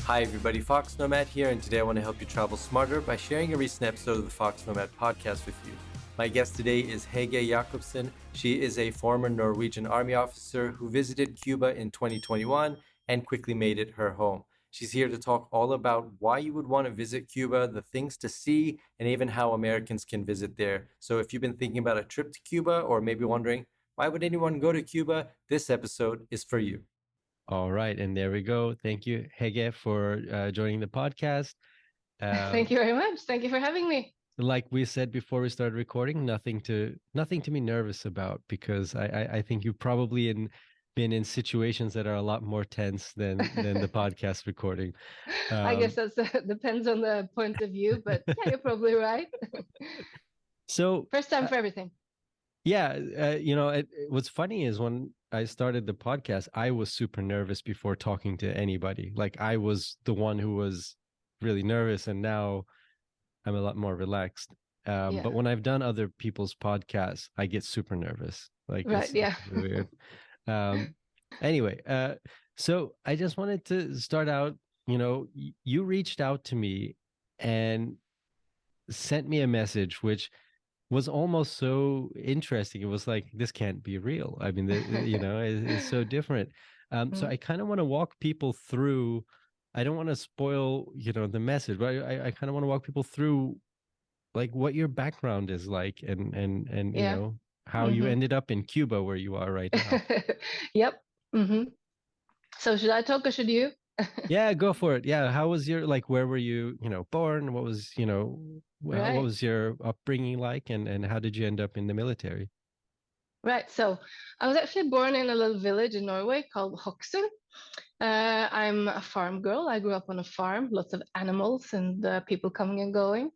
Hi everybody, foXnoMad here, and today I want to help you travel smarter by sharing a recent episode of the foXnoMad podcast with you. My guest today is Hege Jacobsen. She is a former Norwegian Army officer who visited Cuba in 2021 and quickly made it her home. She's here to talk all about why you would want to visit Cuba, the things to see, and even how Americans can visit there. So if you've been thinking about a trip to Cuba or maybe wondering, why would anyone go to Cuba? This episode is for you. All right, and there we go. Thank you, Hege, for joining the podcast. Thank you very much. Thank you for having me. Like we said before we started recording, nothing to be nervous about, because I think you've probably been in situations that are a lot more tense than the podcast recording. I guess that depends on the point of view, but yeah, you're probably right. So first time for everything. Yeah, what's funny is when I started the podcast, I was super nervous before talking to anybody. Like, I was the one who was really nervous, and now I'm a lot more relaxed. But when I've done other people's podcasts, I get super nervous. Like, right, yeah. It's weird. Anyway, so I just wanted to start out. You reached out to me and sent me a message, which was almost so interesting. It was like, this can't be real. I mean, it's so different. So I kind of want to walk people through. I don't want to spoil, the message, but I kind of want to walk people through, like, what your background is like, and how you ended up in Cuba, where you are right now. Yep. Mm-hmm. So should I talk or should you? Yeah, go for it. Yeah, how was your, like, where were you, born? What was, what was your upbringing like, and how did you end up in the military? Right. So I was actually born in a little village in Norway called Hokksund. I'm a farm girl. I grew up on a farm, lots of animals and people coming and going.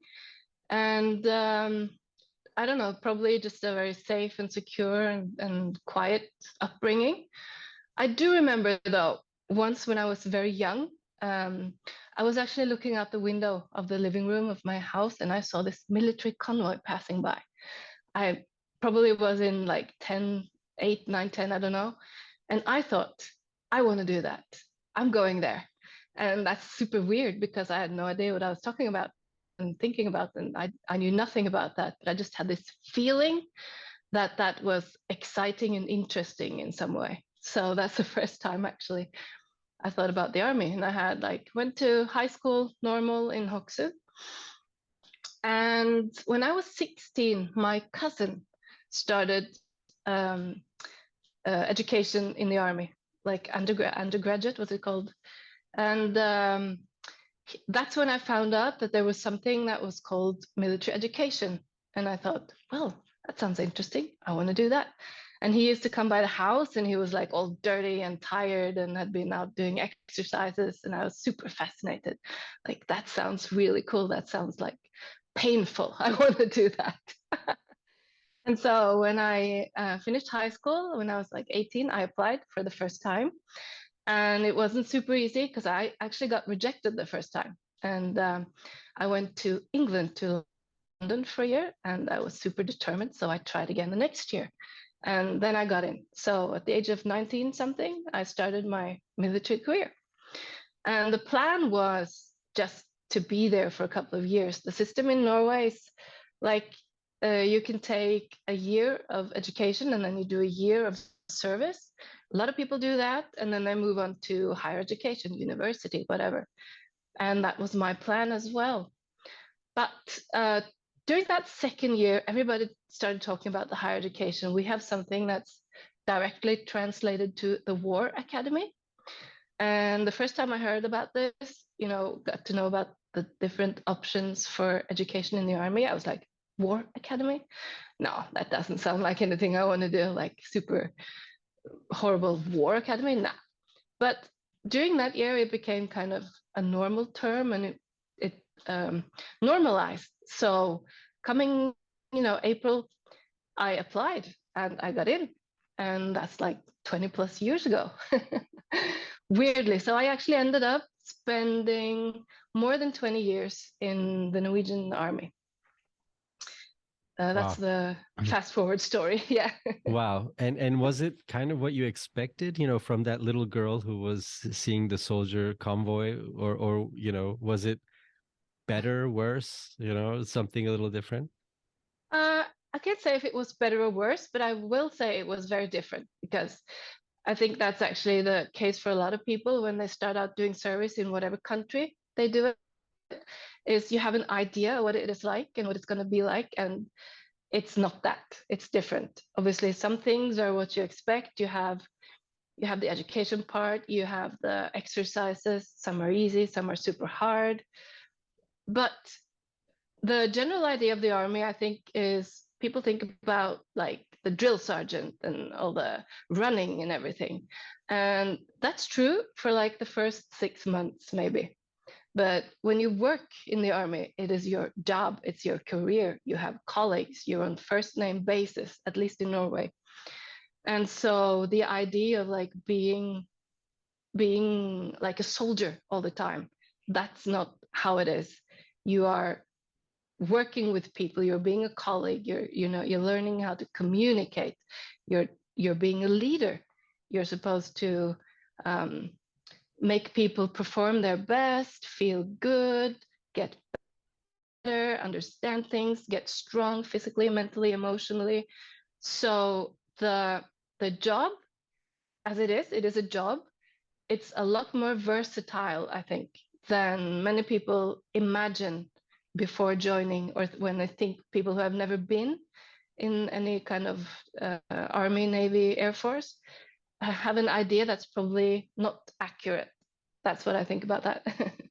And I don't know, probably just a very safe and secure and quiet upbringing. I do remember, though, once when I was very young, I was actually looking out the window of the living room of my house, and I saw this military convoy passing by. I probably was in like 10, 8, 9, 10, I don't know. And I thought, I want to do that. I'm going there. And that's super weird because I had no idea what I was talking about and thinking about. And I knew nothing about that. But I just had this feeling that that was exciting and interesting in some way. So that's the first time actually I thought about the army. And I had went to high school normal in Hokksund. And when I was 16, my cousin started education in the army, like undergraduate, what's it called? And that's when I found out that there was something that was called military education. And I thought, well, that sounds interesting. I want to do that. And he used to come by the house, and he was like all dirty and tired and had been out doing exercises. And I was super fascinated. Like, that sounds really cool. That sounds like painful. I want to do that. And so when I finished high school, when I was like 18, I applied for the first time. And it wasn't super easy because I actually got rejected the first time. And I went to England, to London for a year, and I was super determined. So I tried again the next year. And then I got in. So at the age of 19 something, I started my military career. And the plan was just to be there for a couple of years. The system in Norway is like you can take a year of education and then you do a year of service. A lot of people do that, and then they move on to higher education, university, whatever. And that was my plan as well. But during that second year, everybody started talking about the higher education. We have something that's directly translated to the War Academy. And the first time I heard about this, got to know about the different options for education in the army, I was like, War Academy? No, that doesn't sound like anything I want to do, like super horrible War Academy. Nah. But during that year, it became kind of a normal term, and it normalized. So coming, April, I applied and I got in. And that's like 20 plus years ago. Weirdly. So I actually ended up spending more than 20 years in the Norwegian Army. That's Wow. the fast forward story. Yeah. Wow. And was it kind of what you expected, you know, from that little girl who was seeing the soldier convoy, or you know, was it better, worse, you know, something a little different? I can't say if it was better or worse, but I will say it was very different because I think that's actually the case for a lot of people when they start out doing service in whatever country they do it, is you have an idea what it is like and what it's going to be like, and it's not that. It's different. Obviously, some things are what you expect. You have the education part, you have the exercises, some are easy, some are super hard. But the general idea of the army, I think, is people think about like the drill sergeant and all the running and everything. And that's true for like the first 6 months, maybe. But when you work in the army, it is your job, it's your career. You have colleagues, you're on first name basis, at least in Norway. And so the idea of like being like a soldier all the time, that's not how it is. You are working with people, you're being a colleague, you're learning how to communicate, you're being a leader. You're supposed to make people perform their best, feel good, get better, understand things, get strong physically, mentally, emotionally. So the job, as it is a job. It's a lot more versatile, I think, than many people imagine before joining, or when they think, people who have never been in any kind of army, navy, air force have an idea that's probably not accurate. That's what I think about that.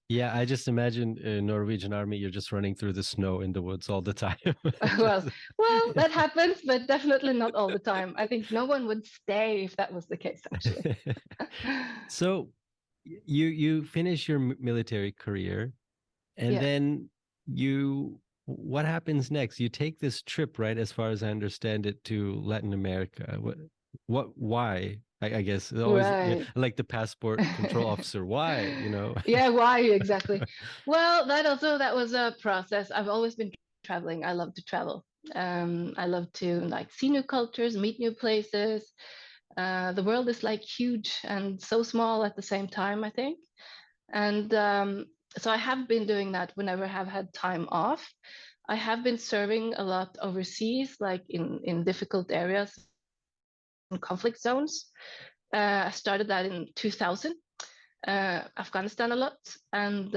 Yeah, I just imagine Norwegian army, you're just running through the snow in the woods all the time. well, well, that happens, but definitely not all the time. I think no one would stay if that was the case, actually. So you finish your military career, and Yeah. then what happens next? You take this trip, right? As far as I understand it, to Latin America. Why? I guess it always, yeah, Right. like the passport control officer. Why? You know? Yeah, why exactly? Well, that was a process. I've always been traveling. I love to travel. I love to like see new cultures, meet new places. The world is like huge and so small at the same time, I think. And so I have been doing that whenever I have had time off. I have been serving a lot overseas, like in difficult areas, in conflict zones. I started that in 2000, Afghanistan a lot. And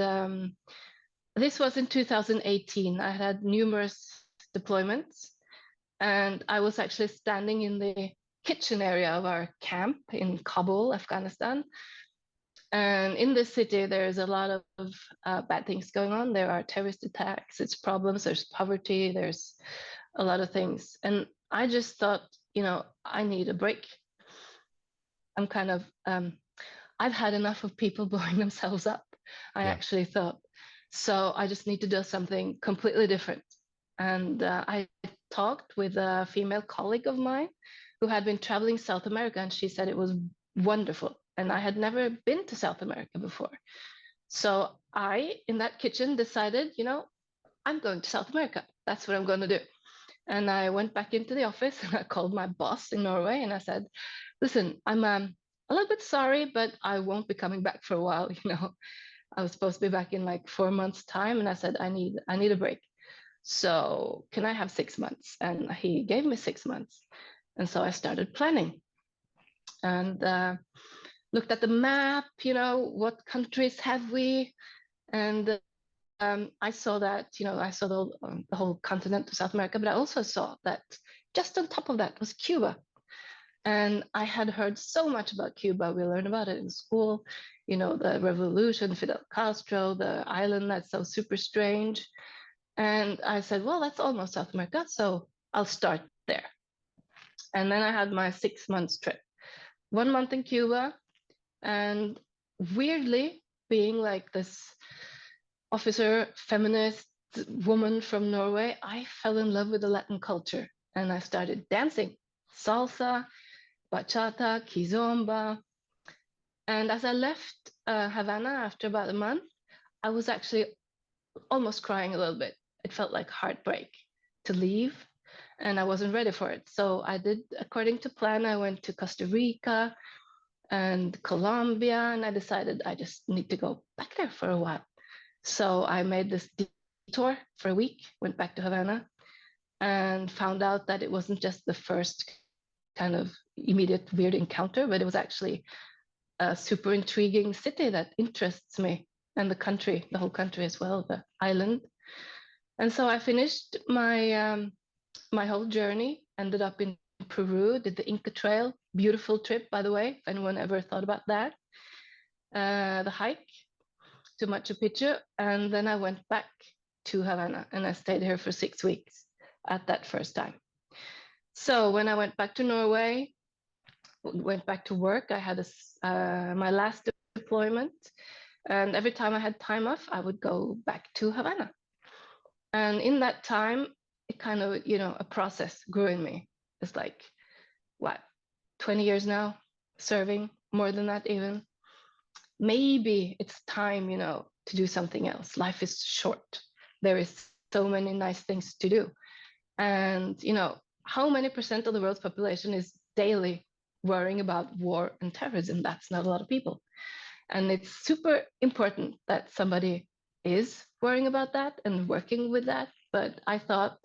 this was in 2018. I had numerous deployments, and I was actually standing in the kitchen area of our camp in Kabul, Afghanistan. And in this city, there's a lot of bad things going on. There are terrorist attacks, it's problems, there's poverty, there's a lot of things. And I just thought, I need a break. I'm kind of, I've had enough of people blowing themselves up, I Yeah. actually thought. So I just need to do something completely different. And I talked with a female colleague of mine who had been traveling South America, and she said it was wonderful. And I had never been to South America before. So I, in that kitchen, decided, I'm going to South America. That's what I'm going to do. And I went back into the office and I called my boss in Norway and I said, listen, I'm a little bit sorry, but I won't be coming back for a while. I was supposed to be back in like 4 months' time. And I said, I need a break. So can I have 6 months? And he gave me 6 months. And so I started planning and looked at the map, what countries have we? And I saw that, I saw the whole continent of South America, but I also saw that just on top of that was Cuba. And I had heard so much about Cuba. We learned about it in school, the revolution, Fidel Castro, the island that's so super strange. And I said, well, that's almost South America, so I'll start there. And then I had my 6 months trip, 1 month in Cuba, and weirdly, being like this officer, feminist woman from Norway, I fell in love with the Latin culture and I started dancing salsa, bachata, kizomba. And as I left Havana after about a month, I was actually almost crying a little bit. It felt like heartbreak to leave. and I wasn't ready for it. So I did according to plan. I went to Costa Rica and Colombia, and I decided I just need to go back there for a while. So I made this detour for a week, went back to Havana, and found out that it wasn't just the first kind of immediate weird encounter, but it was actually a super intriguing city that interests me, and the country, the whole country as well, the island. And so I finished my whole journey, ended up in Peru, did the Inca Trail, beautiful trip, by the way, if anyone ever thought about that. The hike to Machu Picchu, and then I went back to Havana, and I stayed here for 6 weeks at that first time. So when I went back to Norway, went back to work, I had my last deployment, and every time I had time off, I would go back to Havana. And in that time, it kind of, a process grew in me. It's like, what, 20 years now, serving, more than that even. Maybe it's time, to do something else. Life is short. There is so many nice things to do. And, how many percent of the world's population is daily worrying about war and terrorism? That's not a lot of people. And it's super important that somebody is worrying about that and working with that. But I thought,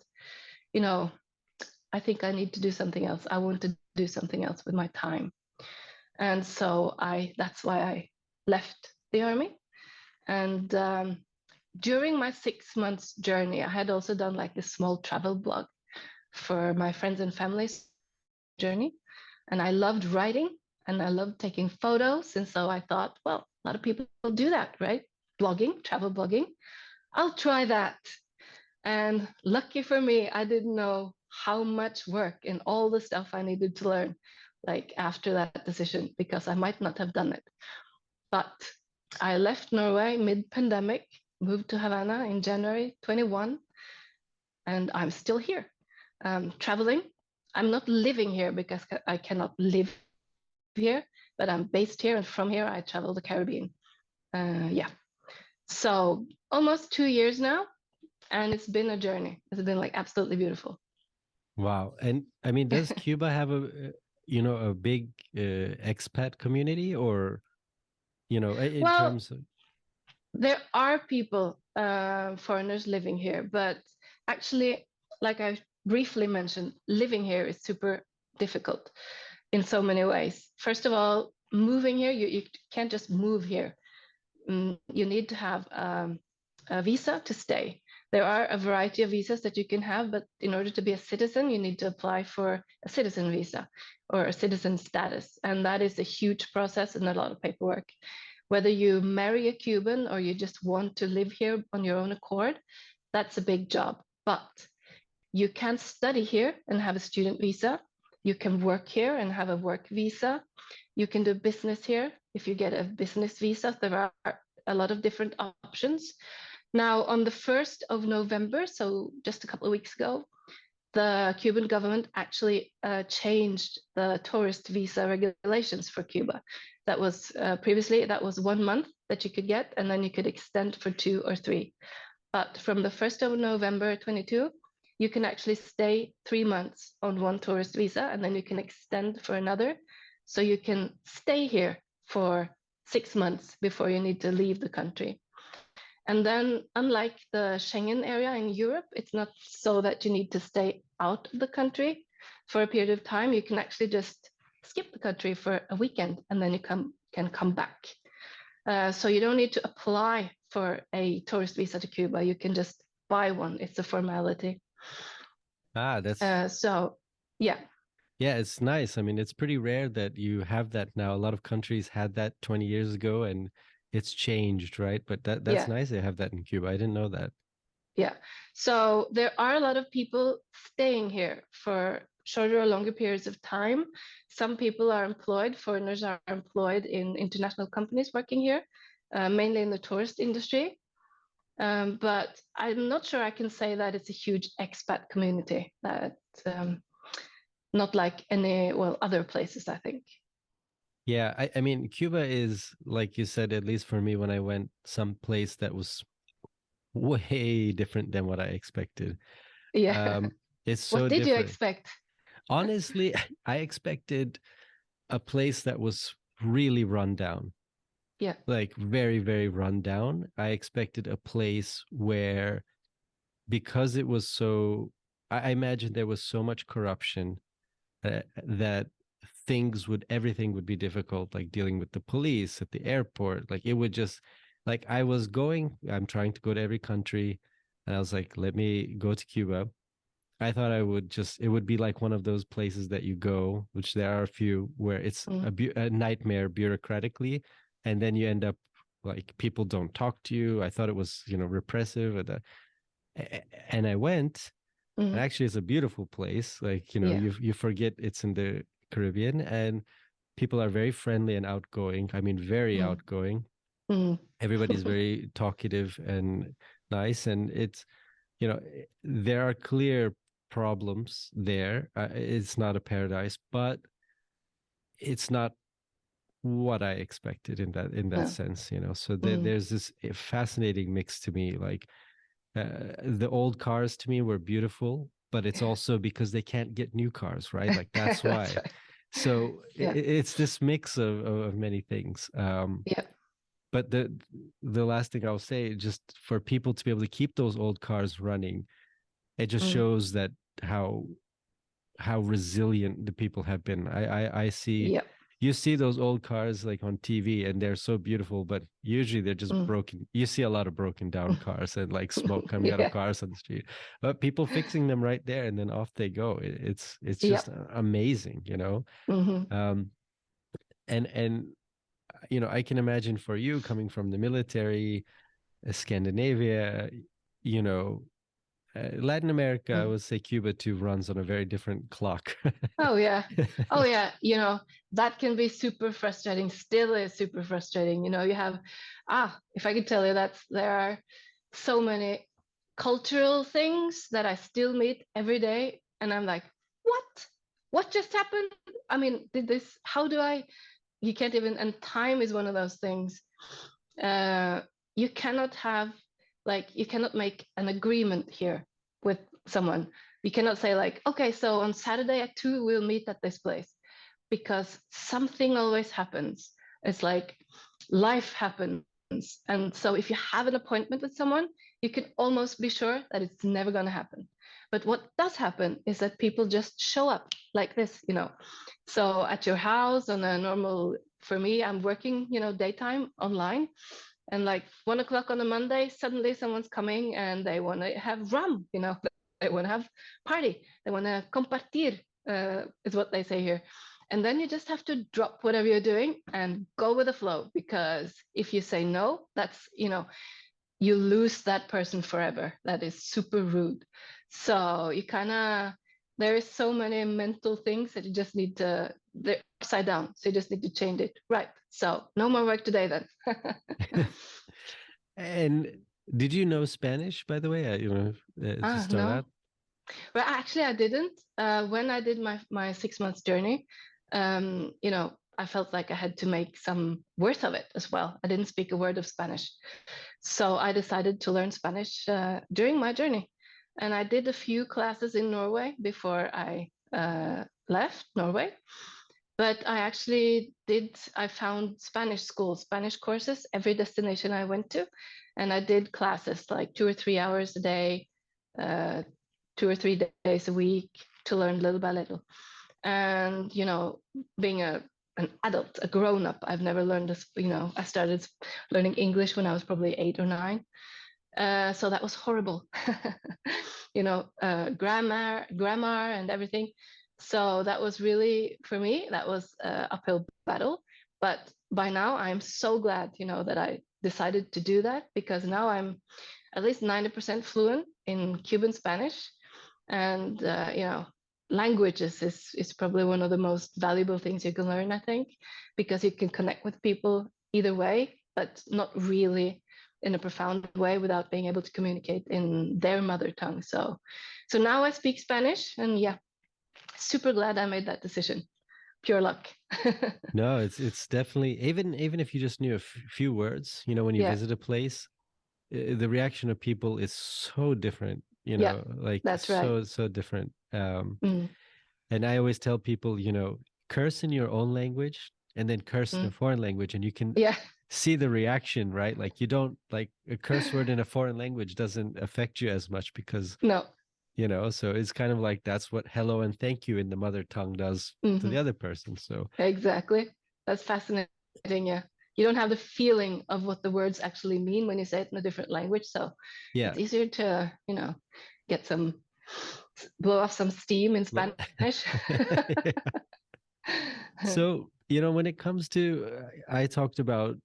I think I need to do something else. I want to do something else with my time. And so that's why I left the army. And during my 6 months journey, I had also done like this small travel blog for my friends and family's journey. And I loved writing and I loved taking photos. And so I thought, well, a lot of people do that, right? Blogging, travel blogging. I'll try that. And lucky for me, I didn't know how much work and all the stuff I needed to learn, like after that decision, because I might not have done it. But I left Norway mid-pandemic, moved to Havana in January 21, and I'm still here, traveling. I'm not living here because I cannot live here, but I'm based here, and from here I travel the Caribbean. Yeah. So almost 2 years now, and it's been a journey. It's been like absolutely beautiful. Wow. And I mean, does Cuba have a big expat community, or, in Well, terms of... there are people, foreigners living here, but actually, like I briefly mentioned, living here is super difficult in so many ways. First of all, moving here, you can't just move here. You need to have a visa to stay. There are a variety of visas that you can have, but in order to be a citizen, you need to apply for a citizen visa or a citizen status. And that is a huge process and a lot of paperwork. Whether you marry a Cuban or you just want to live here on your own accord, that's a big job. But you can study here and have a student visa. You can work here and have a work visa. You can do business here if you get a business visa. There are a lot of different options. Now, on the 1st of November, so just a couple of weeks ago, the Cuban government actually changed the tourist visa regulations for Cuba. That was previously, that was 1 month that you could get, and then you could extend for 2 or 3. But from the 1st of November 22, you can actually stay 3 months on one tourist visa, and then you can extend for another. So you can stay here for 6 months before you need to leave the country. And then, unlike the Schengen area in Europe, it's not so that you need to stay out of the country for a period of time. You can actually just skip the country for a weekend, and then you can come back. So you don't need to apply for a tourist visa to Cuba. You can just buy one. It's a formality. That's... So, yeah. Yeah, it's nice. I mean, it's pretty rare that you have that now. A lot of countries had that 20 years ago, and it's changed, right? But that's nice they have that in Cuba. I didn't know that. Yeah. So there are a lot of people staying here for shorter or longer periods of time. Some people are employed, foreigners are employed in international companies working here, mainly in the tourist industry. But I'm not sure I can say that it's a huge expat community. That not like other places, I think. Yeah, I mean, Cuba is, like you said, at least for me, when I went someplace that was way different than what I expected. Yeah. It's so What did you different. expect? Honestly, I expected a place that was really run down, Yeah. like very, very run down. I expected a place where, because it was so, I imagine there was so much corruption that everything would be difficult, like dealing with the police at the airport. Like it would just, like I'm trying to go to every country, and I was like, let me go to Cuba. I thought it would be like one of those places that you go, which there are a few, where it's Mm. a nightmare bureaucratically, and then you end up like people don't talk to you. I thought it was, repressive, and I went, and Mm. actually it's a beautiful place. Like, Yeah. you forget it's in the Caribbean, and people are very friendly and outgoing. I mean, very Mm. outgoing. Mm. Everybody's very talkative and nice, and there are clear problems there. It's not a paradise, but it's not what I expected in that No. sense. So Mm. there's this fascinating mix to me. Like, the old cars to me were beautiful, but it's Yeah. also because they can't get new cars, right? Like that's That's why. right. So Yeah. it's this mix of many things. Yeah. But the last thing I'll say, just for people to be able to keep those old cars running, it just Mm. shows that how resilient the people have been. I see, Yeah. you see those old cars like on TV, and they're so beautiful, but usually they're just Mm. broken. You see a lot of broken down cars and like smoke coming out of Yeah. cars on the street, but people fixing them right there, and then off they go. It's Yeah. just amazing, Mm-hmm. um and I can imagine for you, coming from the military, Scandinavia, you know Latin America, I Mm. would say Cuba too runs on a very different clock. Oh yeah. Oh yeah. That can be super frustrating. Still is super frustrating. You have, if I could tell you that there are so many cultural things that I still meet every day, and I'm like, what? What just happened? I mean, did this? How do I? You can't even. And time is one of those things. Uh, you cannot have, like, you cannot make an agreement here with someone. You cannot say like, okay, so on Saturday at 2 we'll meet at this place, because something always happens. It's like life happens. And so if you have an appointment with someone, you can almost be sure that it's never going to happen. But what does happen is that people just show up like this. So at your house on a normal, for me, I'm working, daytime online. And like 1 o'clock on a Monday, suddenly someone's coming and they want to have rum. They want to have party. They want to compartir, is what they say here. And then you just have to drop whatever you're doing and go with the flow, because if you say no, you lose that person forever. That is super rude. So there is so many mental things that you just need to, they're upside down. So you just need to change it. Right. So no more work today then. And did you know Spanish, by the way? To start No. out. Well, actually, I didn't. When I did my 6 months journey, I felt like I had to make some worth of it as well. I didn't speak a word of Spanish. So I decided to learn Spanish during my journey. And I did a few classes in Norway before I left Norway. But I found Spanish schools, Spanish courses, every destination I went to. And I did classes like 2 or 3 hours a day, uh, 2 or 3 days a week, to learn little by little. And, being an adult, a grown up, I've never learned this. I started learning English when I was probably 8 or 9. So that was horrible. Grammar and everything. So that was really, for me, that was an uphill battle. But by now, I'm so glad, that I decided to do that, because now I'm at least 90% fluent in Cuban Spanish. And, languages is probably one of the most valuable things you can learn, I think, because you can connect with people either way, but not really in a profound way without being able to communicate in their mother tongue. So now I speak Spanish, and yeah, super glad I made that decision. Pure luck. No, it's definitely, even if you just knew a few words, when you Yeah, visit a place, the reaction of people is so different, yeah, like that's right. so different. Mm, And I always tell people, curse in your own language and then curse in a mm. foreign language, and you can Yeah. see the reaction, right? Like, you don't, like, a curse word in a foreign language doesn't affect you as much because, No. so it's kind of like that's what hello and thank you in the mother tongue does to Hmm. the other person. So Exactly. That's fascinating. Yeah. You don't have the feeling of what the words actually mean when you say it in a different language. So yeah. it's easier to, get blow off some steam in Yeah. Spanish. So, when it comes to, I talked about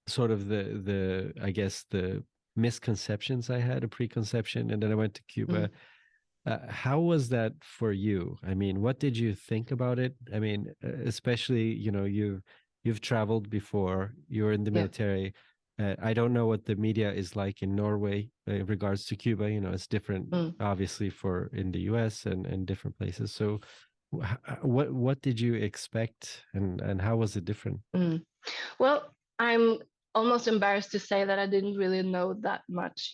sort of the I guess the misconceptions I had, a preconception, and then I went to Cuba. Mm, How was that for you? I mean, what did you think about it? I mean, especially, you've traveled before, you're in the yeah. military. I don't know what the media is like in Norway in regards to Cuba. It's different, Mm, obviously, for in the US and different places. So, what did you expect, and how was it different? mm. Well, I'm almost embarrassed to say that I didn't really know that much.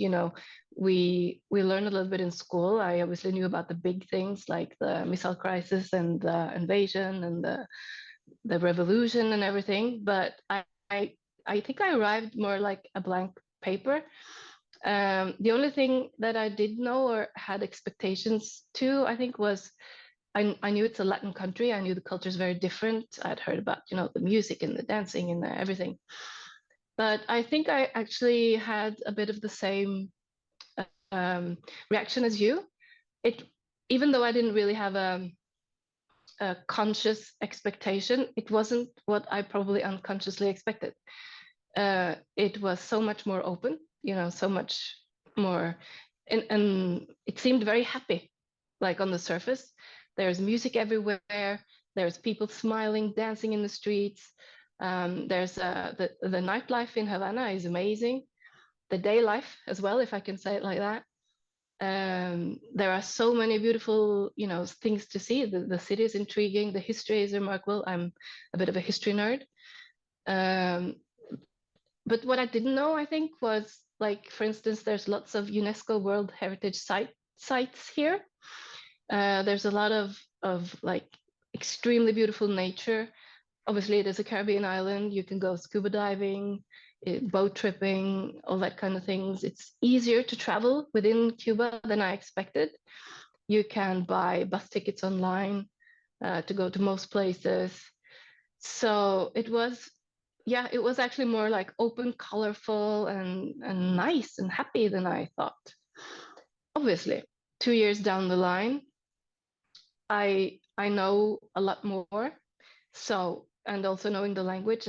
We learned a little bit in school. I obviously knew about the big things like the missile crisis and the invasion and the revolution and everything, but I I think I arrived more like a blank paper. The only thing that I did know or had expectations to, I think, was I knew it's a Latin country. I knew the culture is very different. I'd heard about, the music and the dancing and everything. But I think I actually had a bit of the same reaction as you. It, even though I didn't really have a conscious expectation, it wasn't what I probably unconsciously expected. It was so much more open, so much more, and it seemed very happy, like on the surface. There's music everywhere. There's people smiling, dancing in the streets. There's the nightlife in Havana is amazing. The day life as well, if I can say it like that. There are so many beautiful, things to see. The city is intriguing. The history is remarkable. I'm a bit of a history nerd. Um, but what I didn't know, I think, was like, for instance, there's lots of UNESCO World Heritage sites here. There's a lot of like extremely beautiful nature. Obviously, it is a Caribbean island. You can go scuba diving, boat tripping, all that kind of things. It's easier to travel within Cuba than I expected. You can buy bus tickets online to go to most places. So it was, yeah, it was actually more like open, colorful, and nice and happy than I thought. Obviously, 2 years down the line, I know a lot more. So, and also knowing the language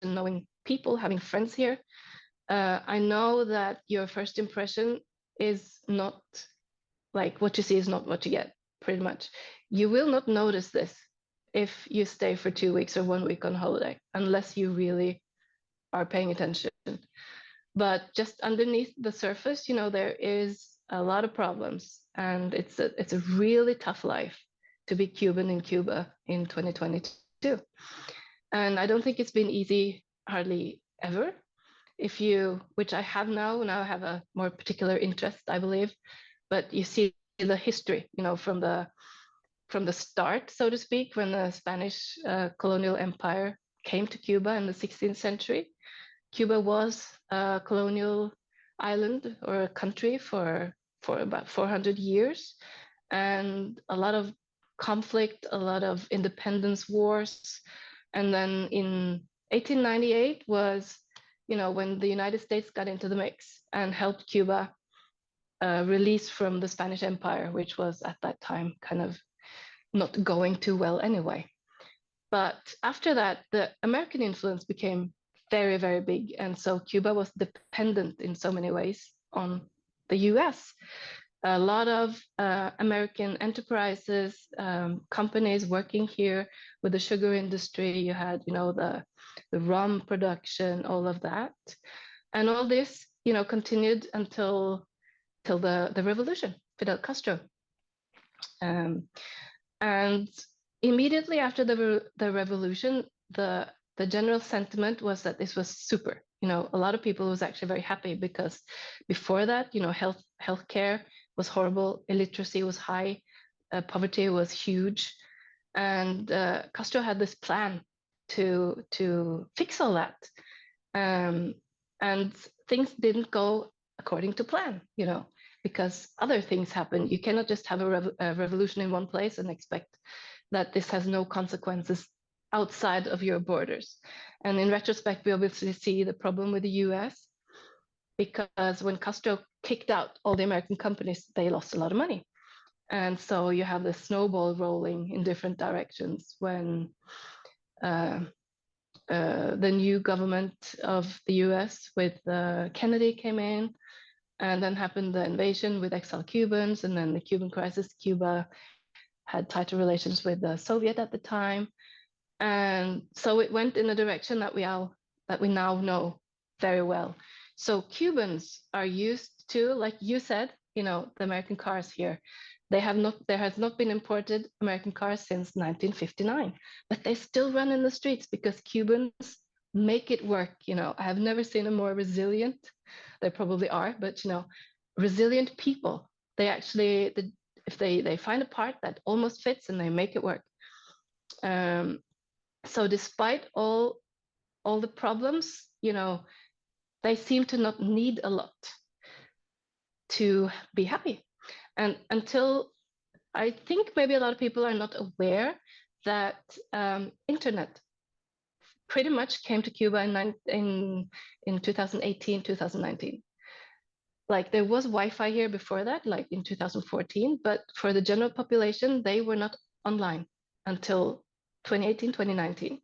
and knowing people, having friends here, I know that your first impression is not like what you see is not what you get, pretty much. You will not notice this if you stay for 2 weeks or 1 week on holiday, unless you really are paying attention. But just underneath the surface, there is a lot of problems, and it's a really tough life to be Cuban in Cuba in 2022. And I don't think it's been easy, hardly ever. If you, which I have now I have a more particular interest, I believe, but you see the history, from the start, so to speak, when the Spanish colonial empire came to Cuba in the 16th century. Cuba was a colonial island or a country for about 400 years, and a lot of conflict, a lot of independence wars. And then in 1898 was, when the United States got into the mix and helped Cuba release from the Spanish Empire, which was at that time kind of not going too well anyway. But after that, the American influence became very, very big. And so Cuba was dependent in so many ways on the US. A lot of American enterprises, companies working here with the sugar industry. You had, the rum production, all of that. And all this, continued until the revolution, Fidel Castro. Um, and immediately after the revolution, the general sentiment was that this was super. A lot of people was actually very happy because before that, healthcare was horrible, illiteracy was high, poverty was huge, and Castro had this plan to fix all that, and things didn't go according to plan, because other things happen. You cannot just have a revolution in one place and expect that this has no consequences outside of your borders. And in retrospect, we obviously see the problem with the US, because when Castro kicked out all the American companies, they lost a lot of money. And so you have the snowball rolling in different directions when the new government of the US with Kennedy came in, and then happened the invasion with exiled Cubans, and then the Cuban crisis. Cuba had tighter relations with the Soviet at the time. And so it went in a direction that we now know very well. So Cubans are used to, like you said, the American cars here. There has not been imported American cars since 1959, but they still run in the streets because Cubans make it work. I have never seen a more resilient, there probably are, but resilient people. They actually, if they find a part that almost fits and they make it work. So despite all the problems, they seem to not need a lot to be happy. And until, I think maybe a lot of people are not aware that internet pretty much came to Cuba in 2018, 2019. Like there was Wi-Fi here before that, like in 2014, but for the general population, they were not online until 2018, 2019,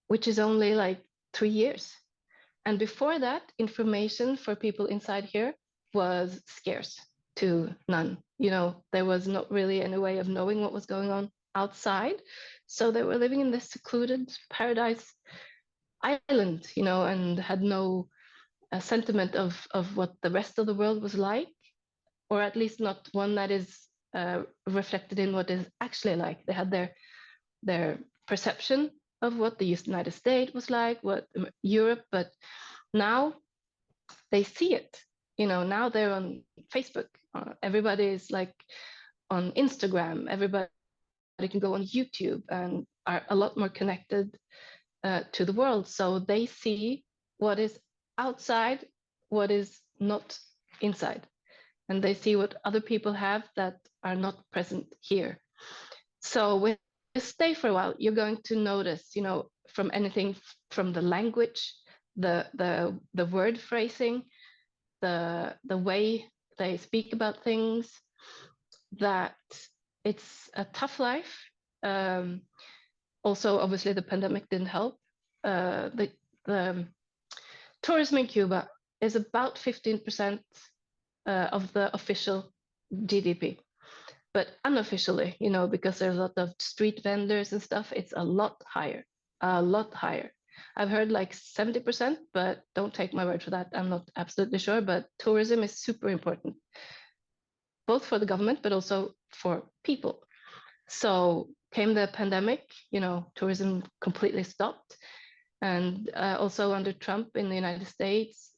which is only like 3 years. And before that, information for people inside here was scarce to none. There was not really any way of knowing what was going on outside. So they were living in this secluded paradise island, and had no sentiment of what the rest of the world was like, or at least not one that is reflected in what is actually like. They had their perception of what the United States was like, what Europe, but now they see it. Now they're on Facebook. Everybody is like on Instagram. Everybody can go on YouTube and are a lot more connected to the world. So they see what is outside, what is not inside. And they see what other people have that are not present here. So with stay for a while, you're going to notice, from anything from the language, the word phrasing, the way they speak about things, that it's a tough life. Also, obviously, the pandemic didn't help. The tourism in Cuba is about 15% of the official GDP. But unofficially, because there's a lot of street vendors and stuff, it's a lot higher, a lot higher. I've heard like 70%, but don't take my word for that. I'm not absolutely sure, but tourism is super important, both for the government, but also for people. So came the pandemic, tourism completely stopped. And also under Trump in the United States,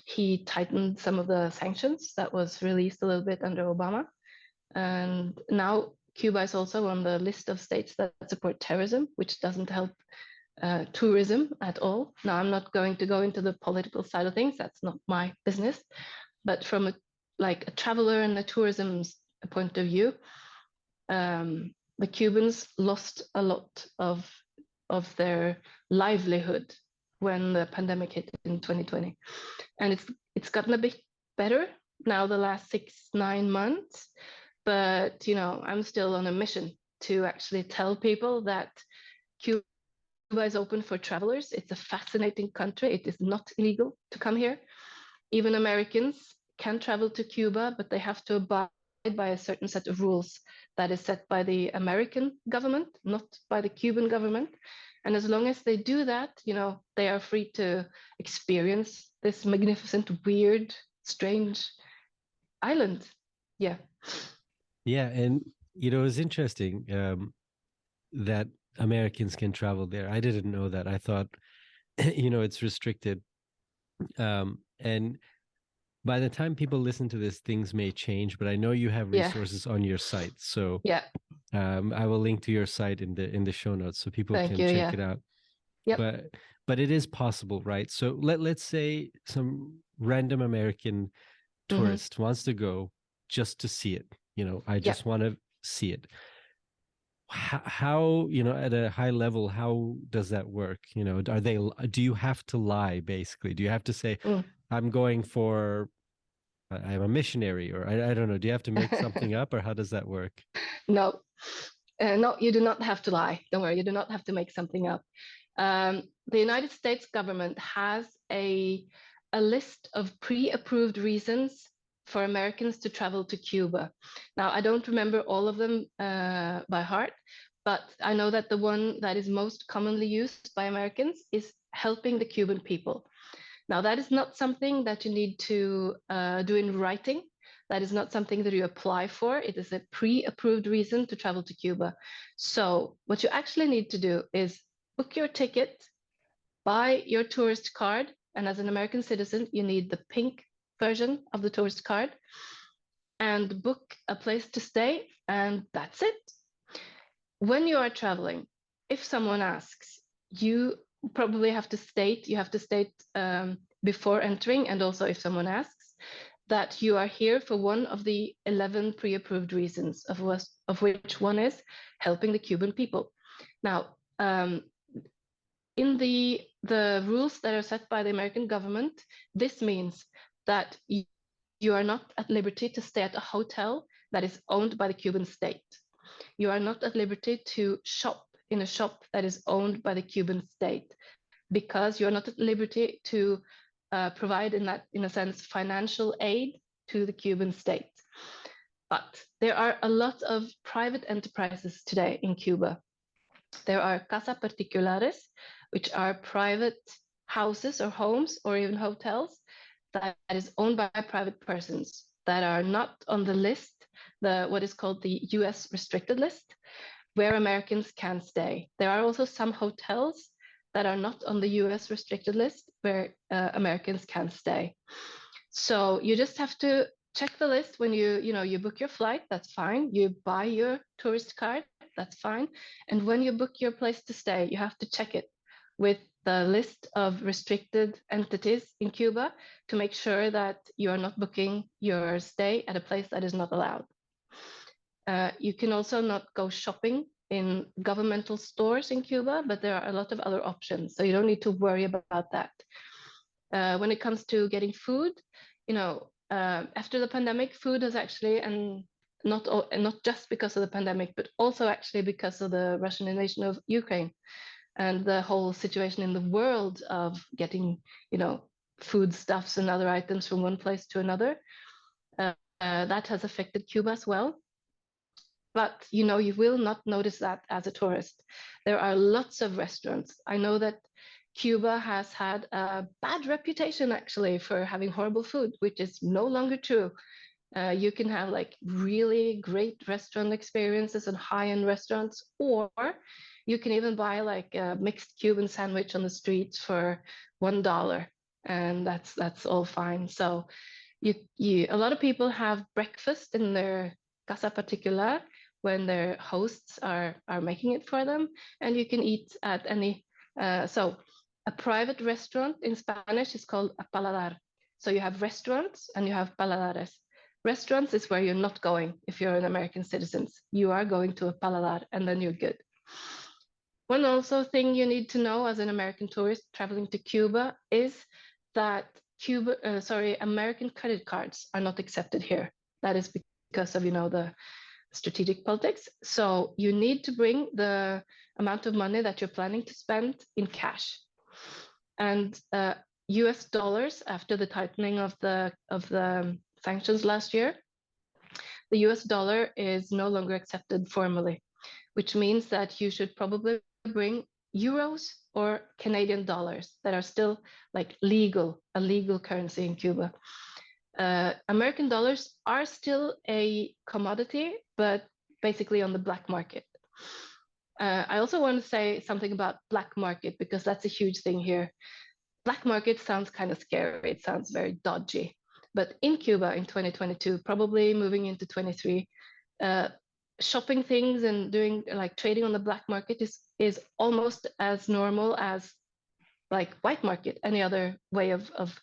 he tightened some of the sanctions that was released a little bit under Obama. And now Cuba is also on the list of states that support terrorism, which doesn't help tourism at all. Now, I'm not going to go into the political side of things. That's not my business. But from a traveler and a tourism point of view, the Cubans lost a lot of their livelihood when the pandemic hit in 2020. And it's gotten a bit better now the last 6-9 months. But, I'm still on a mission to actually tell people that Cuba is open for travelers. It's a fascinating country. It is not illegal to come here. Even Americans can travel to Cuba, but they have to abide by a certain set of rules that is set by the American government, not by the Cuban government. And as long as they do that, they are free to experience this magnificent, weird, strange island. Yeah. Yeah, and it was interesting that Americans can travel there. I didn't know that. I thought, it's restricted. And by the time people listen to this, things may change, but I know you have Yeah. resources on your site. So Yeah. I will link to your site in the show notes so people Thank can you. check Yeah. it out. Yep. But it is possible, right? So let's say some random American Mm-hmm. tourist wants to go just to see it. You know, I Yeah. just want to see it. How, you know, at a high level, how does that work? You know, do you have to lie basically? Do you have to say, Mm. I'm going for, I'm a missionary, or I don't know. Do you have to make something up, or how does that work? No, no, you do not have to lie. Don't worry, you do not have to make something up. The United States government has a list of pre-approved reasons for Americans to travel to Cuba. Now, I don't remember all of them by heart, but I know that the one that is most commonly used by Americans is helping the Cuban people. Now, that is not something that you need to do in writing. That is not something that you apply for. It is a pre-approved reason to travel to Cuba. So what you actually need to do is book your ticket, buy your tourist card, and as an American citizen, you need the pink version of the tourist card, and book a place to stay, and that's it. When you are traveling, if someone asks, you probably you have to state before entering, and also if someone asks, that you are here for one of the 11 pre-approved reasons, of which one is helping the Cuban people. Now, in the rules that are set by the American government, this means that you are not at liberty to stay at a hotel that is owned by the Cuban state. You are not at liberty to shop in a shop that is owned by the Cuban state, because you are not at liberty to provide, in a sense, financial aid to the Cuban state. But there are a lot of private enterprises today in Cuba. There are casa particulares, which are private houses or homes or even hotels that is owned by private persons that are not on the list, what is called the US restricted list, where Americans can stay. There are also some hotels that are not on the US restricted list where Americans can stay. So you just have to check the list when you book your flight, that's fine. You buy your tourist card, that's fine. And when you book your place to stay, you have to check it with the list of restricted entities in Cuba to make sure that you are not booking your stay at a place that is not allowed. You can also not go shopping in governmental stores in Cuba, but there are a lot of other options, so you don't need to worry about that. When it comes to getting food, after the pandemic, food has actually, and not just because of the pandemic, but also actually because of the Russian invasion of Ukraine and the whole situation in the world of getting, foodstuffs and other items from one place to another. That has affected Cuba as well. But you will not notice that as a tourist. There are lots of restaurants. I know that Cuba has had a bad reputation actually for having horrible food, which is no longer true. You can have like really great restaurant experiences and high-end restaurants, or you can even buy like a mixed Cuban sandwich on the streets for $1, and that's all fine. So a lot of people have breakfast in their casa particular when their hosts are making it for them, and you can eat at any. So a private restaurant in Spanish is called a paladar. So you have restaurants and you have paladares. Restaurants is where you're not going if you're an American citizen. You are going to a paladar and then you're good. One also thing you need to know as an American tourist traveling to Cuba is that American credit cards are not accepted here. That is because of, the strategic politics. So you need to bring the amount of money that you're planning to spend in cash. And US dollars, after the tightening of the sanctions last year, the US dollar is no longer accepted formally, which means that you should probably bring euros or Canadian dollars that are still like a legal currency in Cuba. American dollars are still a commodity, but basically on the black market. I also want to say something about black market because that's a huge thing here. Black market sounds kind of scary. It sounds very dodgy. But in Cuba in 2022, probably moving into 23, shopping things and doing like trading on the black market is almost as normal as like white market, any other way of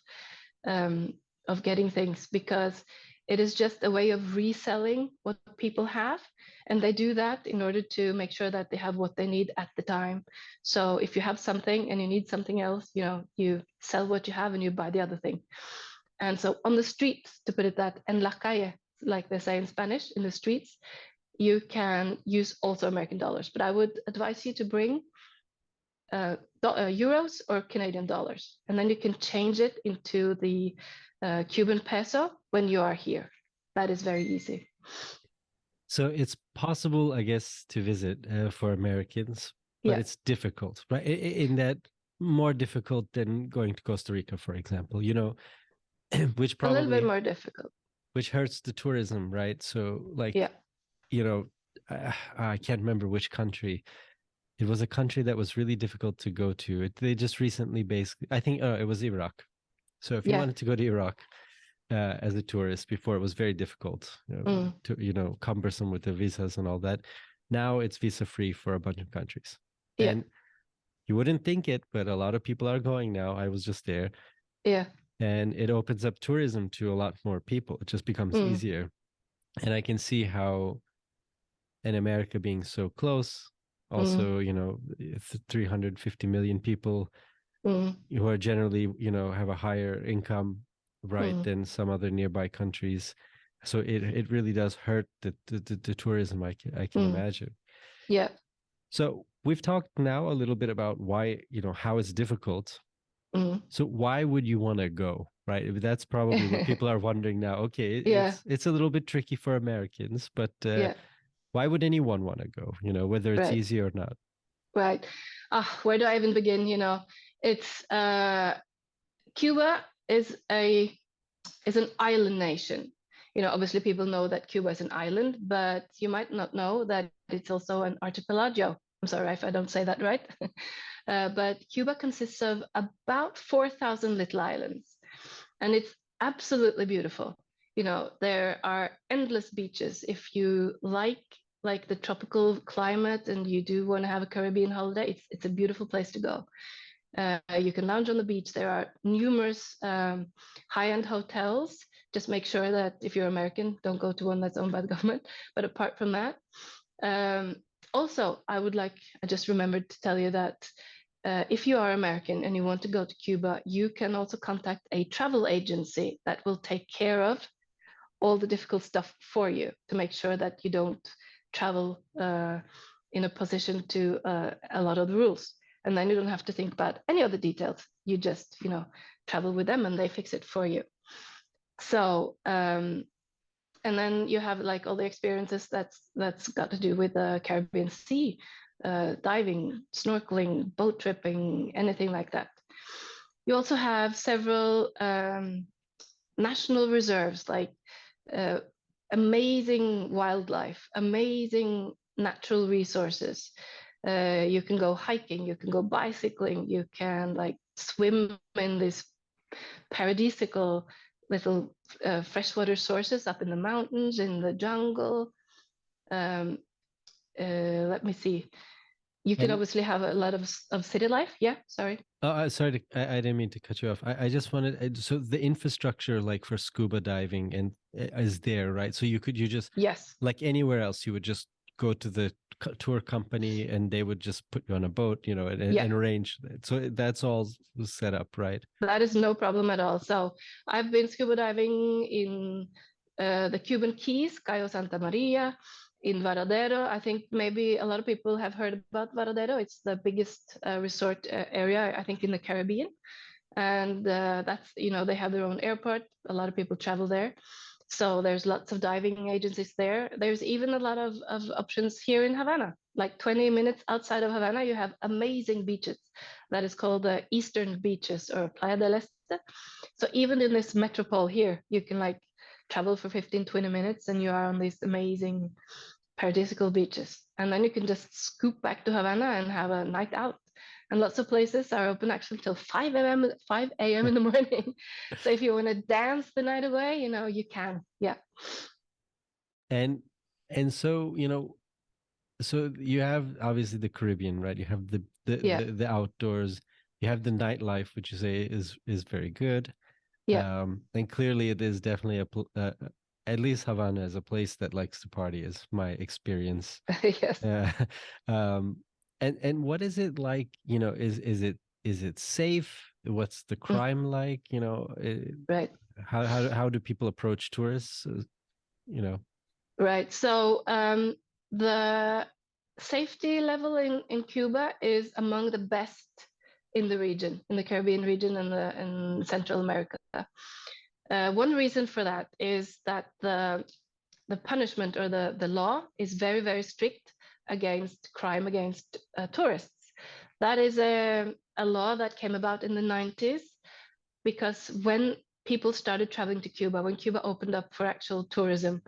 getting things, because it is just a way of reselling what people have, and they do that in order to make sure that they have what they need at the time. So if you have something and you need something else, you know, you sell what you have and you buy the other thing. And so on the streets, to put it that, en la calle, like they say in Spanish, in the streets, you can use also American dollars. But I would advise you to bring euros or Canadian dollars, and then you can change it into the Cuban peso when you are here. That is very easy. So it's possible, I guess, to visit for Americans, but Yeah. it's difficult, right? In that more difficult than going to Costa Rica, for example, you know, which A little bit probably more difficult. which hurts the tourism, right? So like, Yeah. you know, I can't remember which country. It was a country that was really difficult to go to. They just recently basically, I think, it was Iraq. So if you Yeah. wanted to go to Iraq as a tourist before, it was very difficult, to, cumbersome with the visas and all that. Now it's visa free for a bunch of countries. Yeah. And you wouldn't think it, but a lot of people are going now. I was just there. Yeah. And it opens up tourism to a lot more people. It just becomes easier. And I can see how in America being so close, also, 350 million people who are generally, have a higher income, right, than some other nearby countries. So it really does hurt the tourism, I can imagine. Yeah. So we've talked now a little bit about why, how it's difficult. So why would you want to go, right? That's probably what people are wondering now. Okay, Yeah. it's a little bit tricky for Americans, but Yeah. why would anyone want to go, whether it's Right. easy or not? Right. Where do I even begin? It's Cuba is an island nation. Obviously people know that Cuba is an island, but you might not know that it's also an archipelago. I'm sorry if I don't say that right. But Cuba consists of about 4,000 little islands, and it's absolutely beautiful. There are endless beaches. If you like the tropical climate and you do want to have a Caribbean holiday, it's a beautiful place to go. You can lounge on the beach. There are numerous high-end hotels. Just make sure that if you're American, don't go to one that's owned by the government. But apart from that, also, I just remembered to tell you that if you are American and you want to go to Cuba, you can also contact a travel agency that will take care of all the difficult stuff for you to make sure that you don't travel in opposition to a lot of the rules. And then you don't have to think about any other details. You just, travel with them and they fix it for you. So, and then you have like all the experiences that's got to do with the Caribbean Sea, diving, snorkeling, boat tripping, anything like that. You also have several national reserves, like amazing wildlife, amazing natural resources. You can go hiking, you can go bicycling, you can like swim in these paradisical little freshwater sources up in the mountains, in the jungle. Let me see. You can obviously have a lot of city life. Yeah, sorry. Sorry, I didn't mean to cut you off. I just wanted, so the infrastructure like for scuba diving and is there, right? So you just, Yes. like anywhere else, you would just go to the tour company and they would just put you on a boat, and arrange it. So that's all set up, right? That is no problem at all. So I've been scuba diving in the Cuban Keys, Cayo Santa Maria, in Varadero. I think maybe a lot of people have heard about Varadero. It's the biggest resort area, I think, in the Caribbean. And that's, they have their own airport. A lot of people travel there. So there's lots of diving agencies there. There's even a lot of options here in Havana. Like 20 minutes outside of Havana, you have amazing beaches. That is called the Eastern Beaches or Playa del Este. So even in this metropole here, you can like travel for 15, 20 minutes and you are on these amazing paradisical beaches. And then you can just scoop back to Havana and have a night out. and lots of places are open actually till 5 a.m. in the morning. So if you want to dance the night away, you can. Yeah. And so, so you have obviously the Caribbean, right? You have Yeah. the outdoors, you have the nightlife, which you say is very good. Yeah. And clearly it is definitely at least Havana is a place that likes to party, is my experience. Yes. Uh, um, and what is it like? Is it safe? What's the Mm, crime like? right. How do people approach tourists? You know. Right. So the safety level in Cuba is among the best in the region, in the Caribbean region and in Central America. One reason for that is that the punishment or the law is very, very strict against crime against tourists. That is a law that came about in the 90s because when people started traveling to Cuba, when Cuba opened up for actual tourism,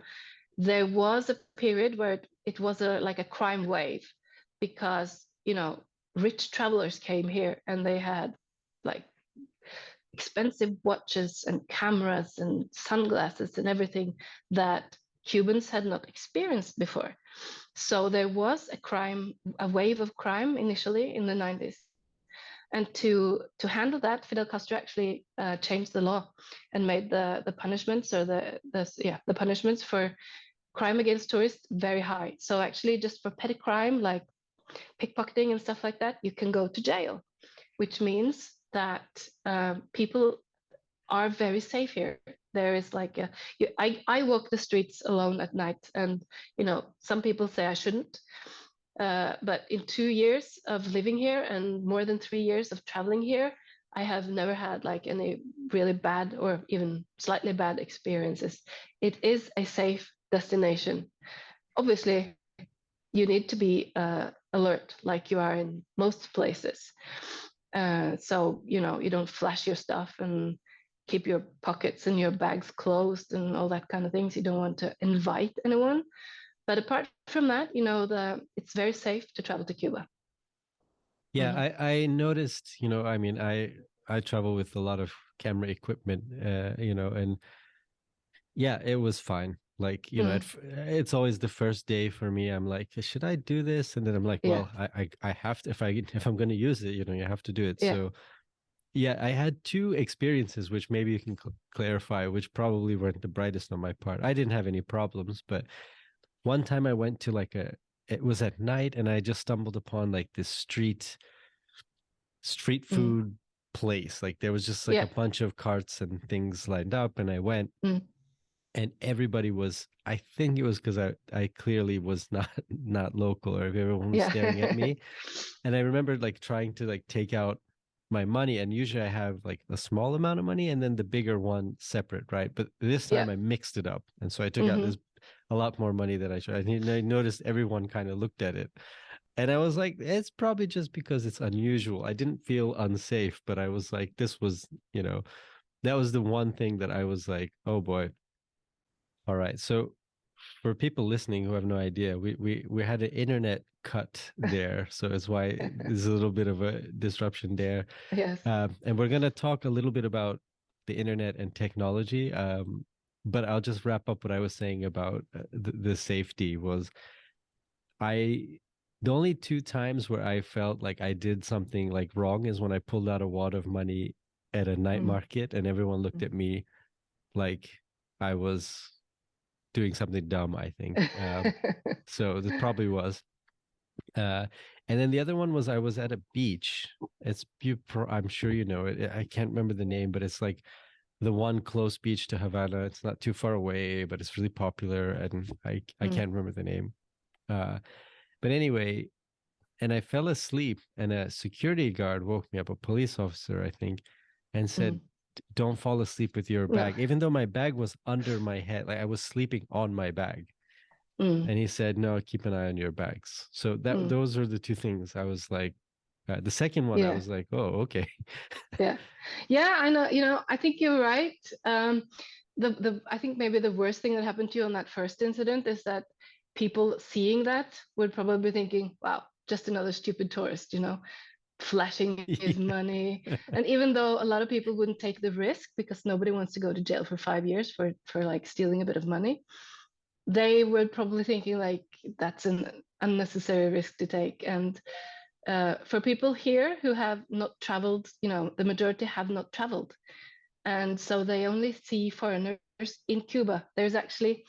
there was a period where it was like a crime wave because, rich travelers came here and they had like expensive watches and cameras and sunglasses and everything that Cubans had not experienced before. So there was a wave of crime initially in the 90s. And to handle that, Fidel Castro actually changed the law and made the punishments or the punishments for crime against tourists very high. So actually, just for petty crime like pickpocketing and stuff like that, you can go to jail, which means that people are very safe here. There is like I walk the streets alone at night, and some people say I shouldn't. But in 2 years of living here and more than 3 years of traveling here, I have never had like any really bad or even slightly bad experiences. It is a safe destination. Obviously, you need to be alert like you are in most places. So, you don't flash your stuff and keep your pockets and your bags closed and all that kind of things. You don't want to invite anyone. But apart from that, it's very safe to travel to Cuba. Yeah, Mhm. I noticed, I mean, I travel with a lot of camera equipment, and yeah, it was fine. Like, Mm, it's always the first day for me. I'm like, should I do this? And then I'm like, yeah, well, I have to, if I'm going to use it, you have to do it. yeah. So yeah, I had two experiences, which maybe you can clarify, which probably weren't the brightest on my part. I didn't have any problems, but one time I went to it was at night, and I just stumbled upon like this street Mm, food place. Like there was just like a yeah. bunch of carts and things lined up, and I went, Mm, and everybody was, I think it was because I clearly was not not local, or everyone was yeah. staring at me. And I remember like trying to like take out my money, and usually I have like a small amount of money and then the bigger one separate, right? But this Yeah. time I mixed it up, and so I took out Hmm. this a lot more money than I should. I noticed everyone kind of looked at it, and I was like, it's probably just because it's unusual. I didn't feel unsafe, but I was like, this was, that was the one thing that I was like, oh boy. All right. So for people listening who have no idea, we had an internet cut there, so it's why there's a little bit of a disruption there. Yes. And we're gonna talk a little bit about the internet and technology. But I'll just wrap up what I was saying about the safety was I the only two times where I felt like I did something like wrong is when I pulled out a wad of money at a night Mm, market and everyone looked mm. at me like I was doing something dumb, I think. So it probably was. Uh, and then the other one was I was at a beach. I'm sure you know it. I can't remember the name, but it's like the one close beach to Havana. It's not too far away, but it's really popular, and I Mm, can't remember the name. Uh, but anyway, and I fell asleep, and a security guard woke me up, a police officer, I think, and said, mm. "Don't fall asleep with your No. bag," even though my bag was under my head, like I was sleeping on my bag. Mm, And he said, "No, keep an eye on your bags." So that mm. those are the two things. I was like, the second one, I Yeah. was like, "Oh, okay." Yeah. Yeah, I know, I think you're right. I think maybe the worst thing that happened to you on that first incident is that people seeing that would probably be thinking, wow, just another stupid tourist, flashing his Yeah. money. And even though a lot of people wouldn't take the risk because nobody wants to go to jail for 5 years for like stealing a bit of money, they were probably thinking like that's an unnecessary risk to take. And for people here who have not traveled, the majority have not traveled. And so they only see foreigners in Cuba. There's actually,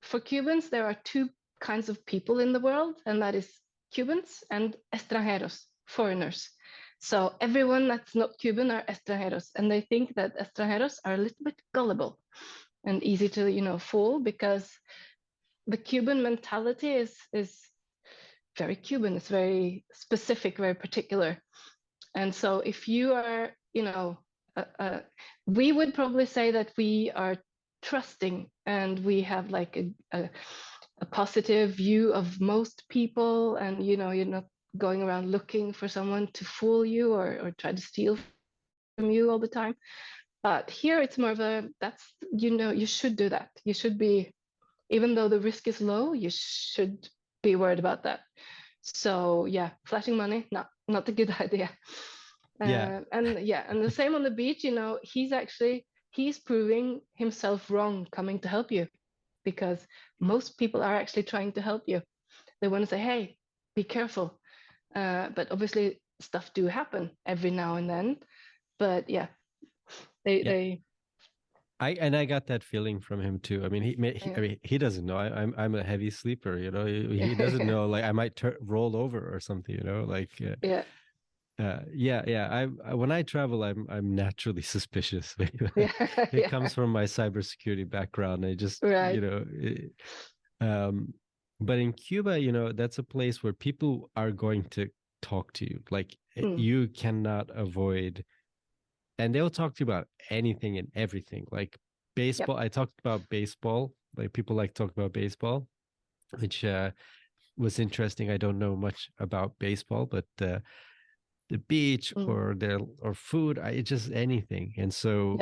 for Cubans, there are two kinds of people in the world, and that is Cubans and extranjeros, foreigners. So everyone that's not Cuban are extranjeros, and they think that extranjeros are a little bit gullible and easy to, fool, because the Cuban mentality is very Cuban. It's very specific, very particular. And so if you are, we would probably say that we are trusting and we have like a positive view of most people, and you're not going around looking for someone to fool you or try to steal from you all the time. But here it's more of you should do that. You should be, even though the risk is low, you should be worried about that. So yeah, flashing money, not a good idea. Yeah. And the same on the beach, he's proving himself wrong coming to help you, because most people are actually trying to help you. They want to say, hey, be careful. But obviously stuff do happen every now and then. But yeah, they I got that feeling from him too. I mean, I mean, he doesn't know. I'm a heavy sleeper. He doesn't know. Like I might roll over or something. Like yeah. When I travel, I'm naturally suspicious. Yeah. It comes from my cybersecurity background. I just Right. but in Cuba, that's a place where people are going to talk to you. Like you cannot avoid. And they'll talk to you about anything and everything, like baseball. Yep. I talked about baseball, like people like talk about baseball, which was interesting. I don't know much about baseball, but the beach or food, just anything. And so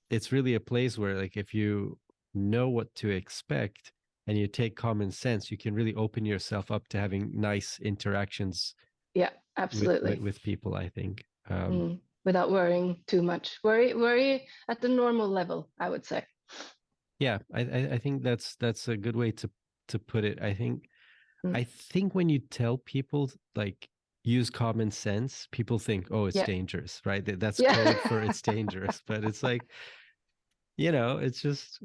it's really a place where, like, if you know what to expect and you take common sense, you can really open yourself up to having nice interactions. Yeah, absolutely. With people, I think. Without worrying too much. Worry at the normal level, I would say. Yeah, I think that's a good way to put it. I think when you tell people, like, use common sense, people think, oh, it's dangerous, right? That's code for it's dangerous. But it's like, it's just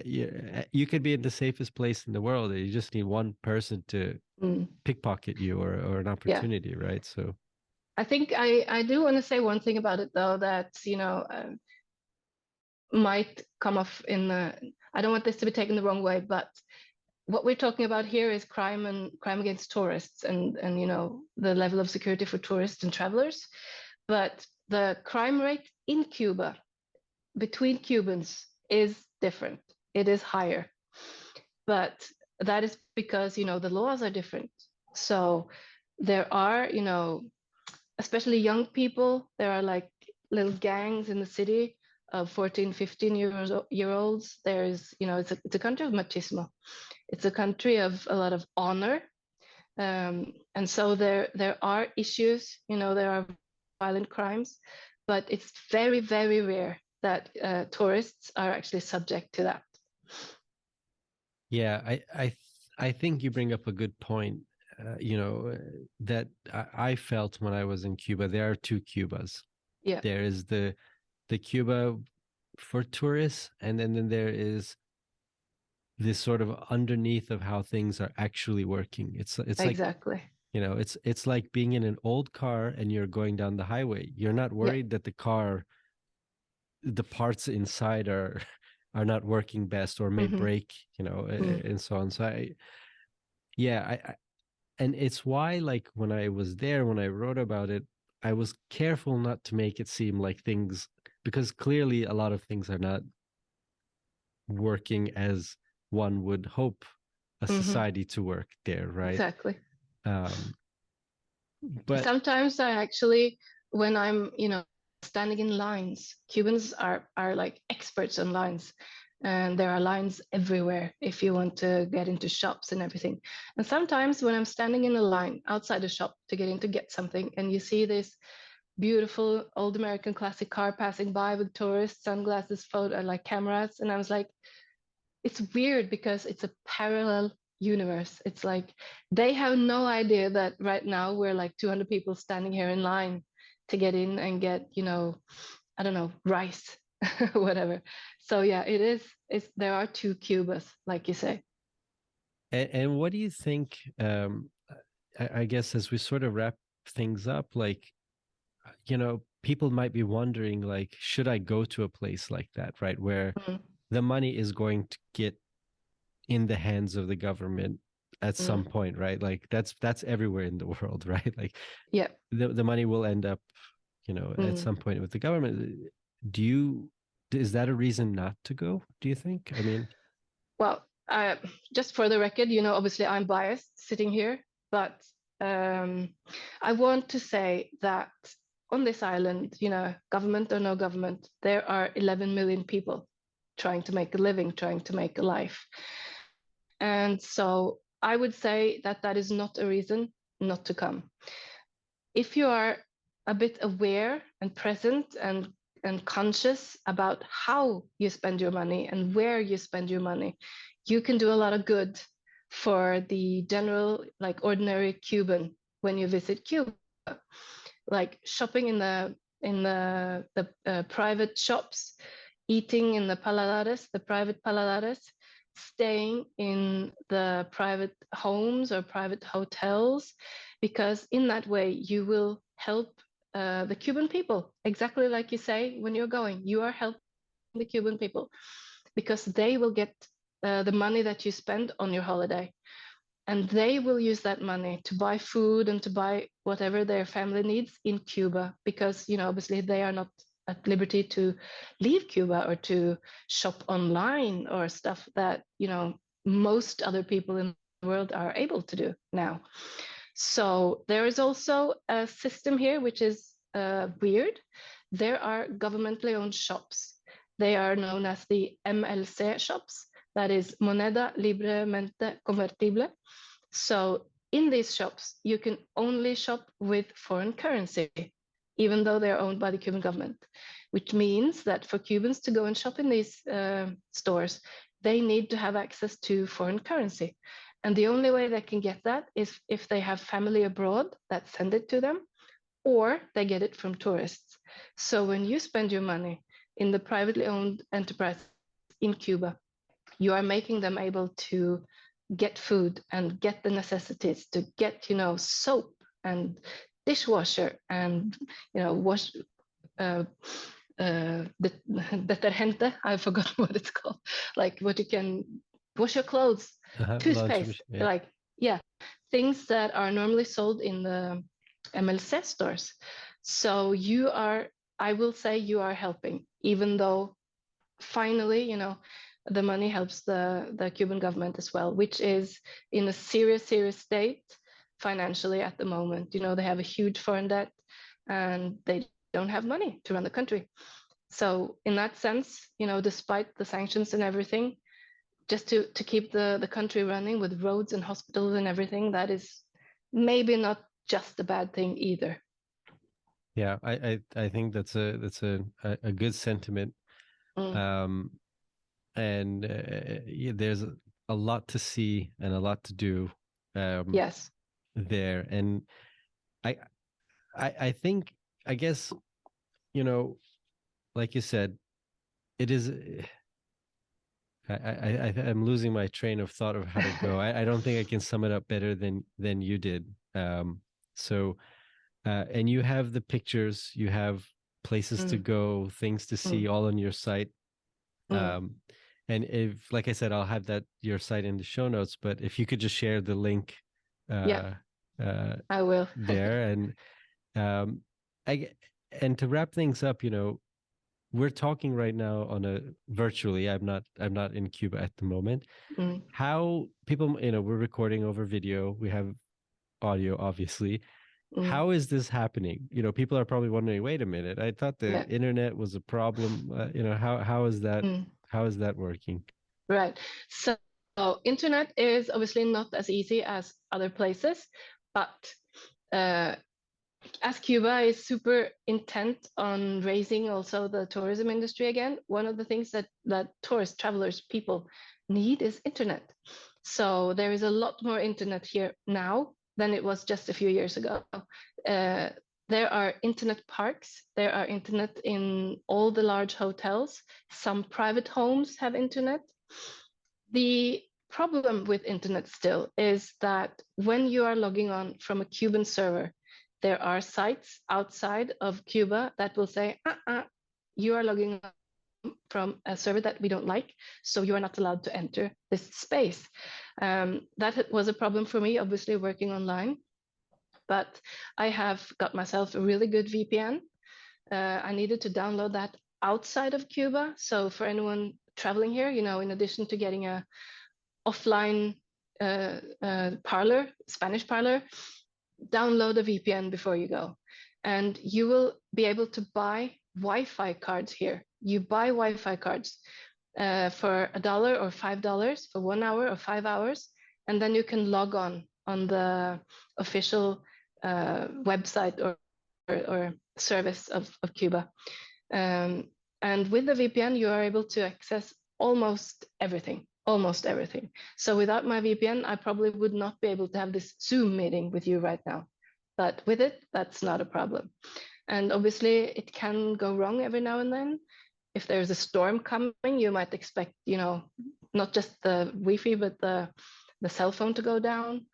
you could be in the safest place in the world. You just need one person to pickpocket you or an opportunity, right? So I think I do want to say one thing about it, though, that might come off I don't want this to be taken the wrong way, but what we're talking about here is crime against tourists and the level of security for tourists and travelers. But the crime rate in Cuba between Cubans is different. It is higher. But that is because, the laws are different. So there are, especially young people, there are like little gangs in the city of 14, 15-year-olds. There's, it's a country of machismo. It's a country of a lot of honor. And so there are issues, there are violent crimes, but it's very, very rare that tourists are actually subject to that. Yeah, I think you bring up a good point. That I felt when I was in Cuba. There are two Cubas. Yeah. There is the Cuba for tourists, and then there is this sort of underneath of how things are actually working. It's exactly. Like, it's like being in an old car and you're going down the highway. You're not worried that the parts inside are not working best or may break, and so on. So and it's why, like, when I was there, when I wrote about it, I was careful not to make it seem like things, because clearly a lot of things are not working as one would hope a society to work there, right? Exactly. But sometimes I actually, when I'm, standing in lines, Cubans are like experts on lines. and there are lines everywhere if you want to get into shops and everything. And sometimes when I'm standing in a line outside a shop to get something, and you see this beautiful old American classic car passing by with tourists, sunglasses, photo, like cameras, and I was like, it's weird because it's a parallel universe. It's like they have no idea that right now we're like 200 people standing here in line to get in and get, I don't know, rice, whatever. So yeah, it is. There are two Cubas, like you say. And what do you think? I guess as we sort of wrap things up, like, people might be wondering, like, should I go to a place like that, right? Where the money is going to get in the hands of the government at some point, right? Like that's everywhere in the world, right? Like, yeah, the money will end up, at some point with the government. Is that a reason not to go, do you think? I mean, well, just for the record, obviously I'm biased sitting here, but I want to say that on this island, government or no government, there are 11 million people trying to make a living, trying to make a life. And so I would say that that is not a reason not to come. If you are a bit aware and present and conscious about how you spend your money and where you spend your money, you can do a lot of good for the general, like ordinary Cuban when you visit Cuba. Like shopping in the private shops, eating in the private paladares, staying in the private homes or private hotels, because in that way you will help the Cuban people. Exactly like you say, when you're going, you are helping the Cuban people because they will get the money that you spend on your holiday. And they will use that money to buy food and to buy whatever their family needs in Cuba, because, obviously they are not at liberty to leave Cuba or to shop online or stuff that, most other people in the world are able to do now. So there is also a system here which is weird. There are governmentally owned shops. They are known as the MLC shops, that is Moneda Libremente Convertible. So in these shops, you can only shop with foreign currency, even though they're owned by the Cuban government, which means that for Cubans to go and shop in these stores, they need to have access to foreign currency. And the only way they can get that is if they have family abroad that send it to them, or they get it from tourists. So when you spend your money in the privately owned enterprise in Cuba, you are making them able to get food and get the necessities, to get, soap and dishwasher and, wash the detergente. I forgot what it's called. Like what you can wash your clothes, toothpaste, yeah. yeah, things that are normally sold in the MLC stores. So I will say you are helping, even though finally, the money helps the Cuban government as well, which is in a serious state financially at the moment. They have a huge foreign debt and they don't have money to run the country. So in that sense, despite the sanctions and everything, just to keep the country running with roads and hospitals and everything, that is maybe not just a bad thing either. Yeah, I think that's a good sentiment. And yeah, there's a lot to see and a lot to do yes there. And I think, I guess, like you said, it is I'm losing my train of thought of how to go. I don't think I can sum it up better than you did. So and you have the pictures, you have places to go, things to see all on your site. And if, like I said, I'll have your site in the show notes, but if you could just share the link I will there. And and to wrap things up, we're talking right now virtually. I'm not in Cuba at the moment. How people, we're recording over video, we have audio, obviously. How is this happening? People are probably wondering, wait a minute, I thought the internet was a problem. How is that How is that working? Right. So internet is obviously not as easy as other places, but as Cuba is super intent on raising also the tourism industry again, one of the things that tourists, travelers, people need is internet. So there is a lot more internet here now than it was just a few years ago. There are internet parks. There are internet in all the large hotels. Some private homes have internet. The problem with internet still is that when you are logging on from a Cuban server, there are sites outside of Cuba that will say, you are logging on from a server that we don't like, so you are not allowed to enter this space. That was a problem for me, obviously, working online. But I have got myself a really good VPN. I needed to download that outside of Cuba. So for anyone traveling here, in addition to getting a offline parlor, Spanish parlor, download a VPN before you go. And you will be able to buy Wi-Fi cards here. You buy Wi-Fi cards for $1 or $5 for 1 hour or 5 hours. And then you can log on the official website or service of Cuba. And with the VPN, you are able to access almost everything. So without my VPN, I probably would not be able to have this Zoom meeting with you right now. But with it, that's not a problem. And obviously, it can go wrong every now and then. If there's a storm coming, you might expect, not just the Wi-Fi, but the cell phone to go down.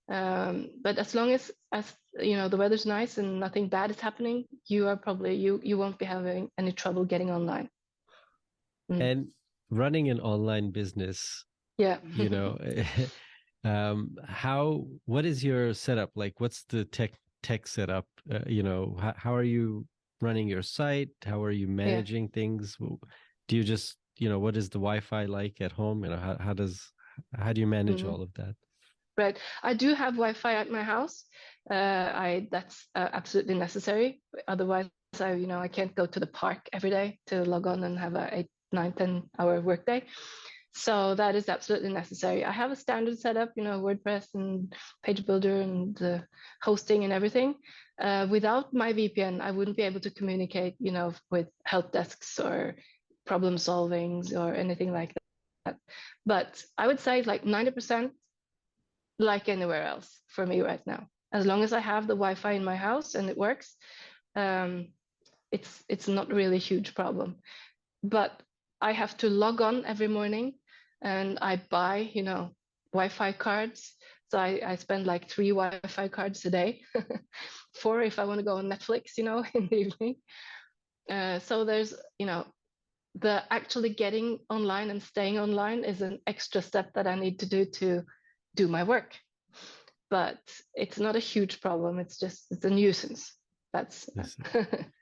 But as long as the weather's nice and nothing bad is happening, you are probably you won't be having any trouble getting online. And running an online business, yeah, what is your setup like? What's the tech setup? How are you running your site? How are you managing things? Do you just, what is the Wi-Fi like at home? How do you manage all of that? Right. I do have Wi-Fi at my house. That's absolutely necessary. Otherwise, I can't go to the park every day to log on and have a 8, 9, 10-hour workday. So that is absolutely necessary. I have a standard setup, WordPress and page builder and the hosting and everything. Without my VPN, I wouldn't be able to communicate, with help desks or problem solvings or anything like that. But I would say like 90% like anywhere else for me right now. As long as I have the Wi-Fi in my house and it works, it's not really a huge problem. But I have to log on every morning and I buy, Wi-Fi cards. So I spend like 3 Wi-Fi cards a day, 4 if I want to go on Netflix, in the evening. So there's, the actually getting online and staying online is an extra step that I need to do my work. But it's not a huge problem. It's a nuisance. That's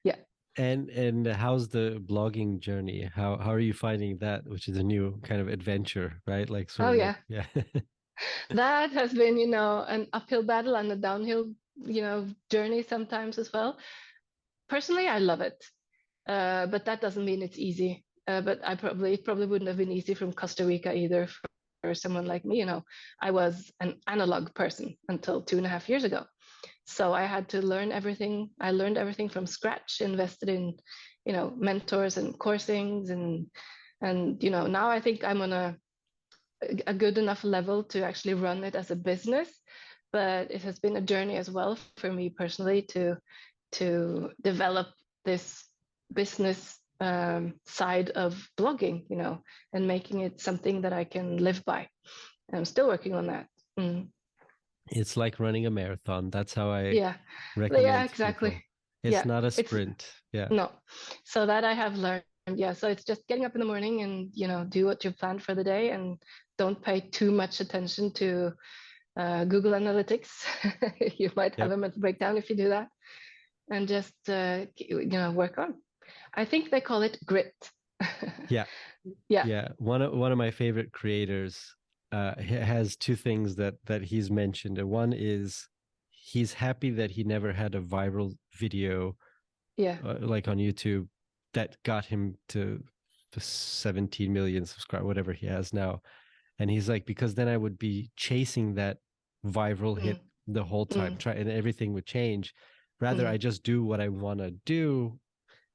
yeah. And how's the blogging journey? How are you finding that, which is a new kind of adventure, right? Like yeah. Yeah. That has been, an uphill battle and a downhill, journey sometimes as well. Personally, I love it, but that doesn't mean it's easy. But it probably wouldn't have been easy from Costa Rica either for someone like me. I was an analog person until 2.5 years ago. So I had to learn everything. I learned everything from scratch, invested in, mentors and coursings. And now I think I'm on a good enough level to actually run it as a business. But it has been a journey as well for me personally to develop this business side of blogging, and making it something that I can live by. I'm still working on that. It's like running a marathon. That's how I recommend. Yeah, exactly. People. It's not a sprint. No. So that I have learned. Yeah. So it's just getting up in the morning and, do what you've planned for the day and don't pay too much attention to Google Analytics. You might have a mental breakdown if you do that. And just, work on. I think they call it grit. Yeah. One of my favorite creators has 2 things that he's mentioned. And one is he's happy that he never had a viral video like on YouTube that got him to 17 million subscribers, whatever he has now. And he's like, because then I would be chasing that viral hit the whole time, and everything would change. Rather, I just do what I want to do.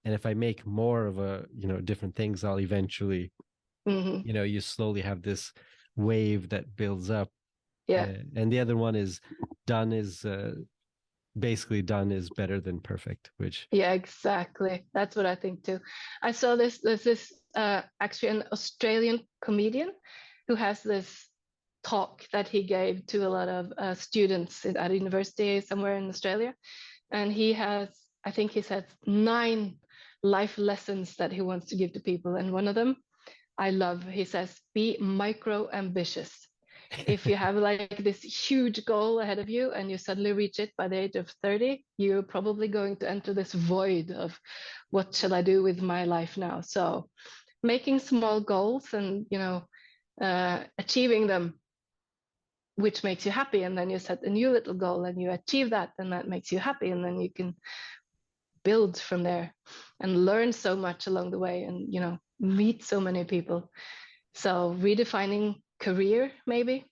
And if I make more of different things, I'll eventually, you slowly have this wave that builds up. Yeah. And the other one is done is basically done is better than perfect, which yeah, exactly, that's what I think too. I saw there's this actually an Australian comedian who has this talk that he gave to a lot of students at a university somewhere in Australia, and I think he said 9 life lessons that he wants to give to people, and one of them I love, he says, be micro ambitious. If you have like this huge goal ahead of you and you suddenly reach it by the age of 30, you're probably going to enter this void of what shall I do with my life now? So making small goals and, achieving them, which makes you happy. And then you set a new little goal and you achieve that, and that makes you happy. And then you can build from there and learn so much along the way and, meet so many people. So redefining career, maybe.